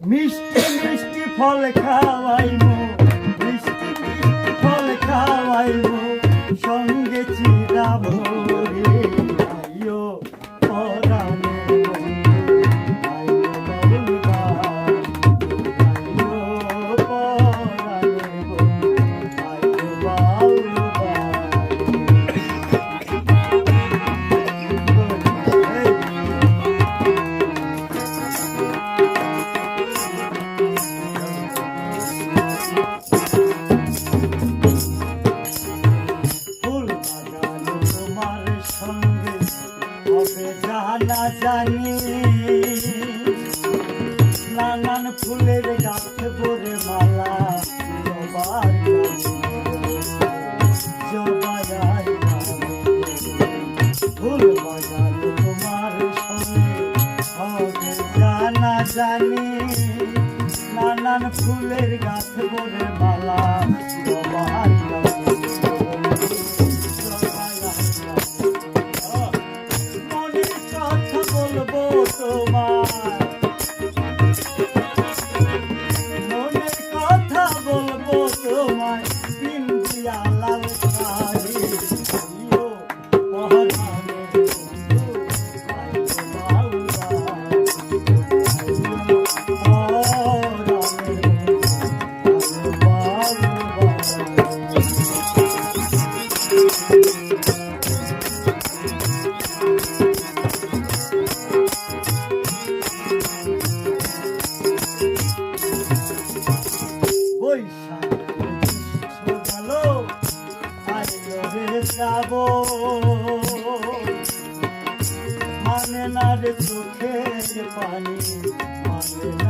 মিষ্টি মিষ্টি ফল খাওয়াইমু, মিষ্টি মিষ্টি ফল খাওয়াইমু, সঙ্গে চিরা ভরে আইও পরাণের বন্ধু, আইও বাউল ভাই, আইও পরাণের বন্ধু, আইও বাউল ভাই। জানি নানান ফুলের গাছ ভরে মালা জবার ফুল বাজানো তোমার সঙ্গে হবে জানা জানি নানান ফুলের গাছ ভরে মালা জবার বলবো তোমার মনের কথা, বলবো তোমায় পিন্দিয়া লাল শাড়ি, আইও পরাণের বন্ধু, আইও বাউল ভাই, আইও পরাণের বন্ধু, আইও বাউল যাব মানে না রে চোখের পানি, মানে না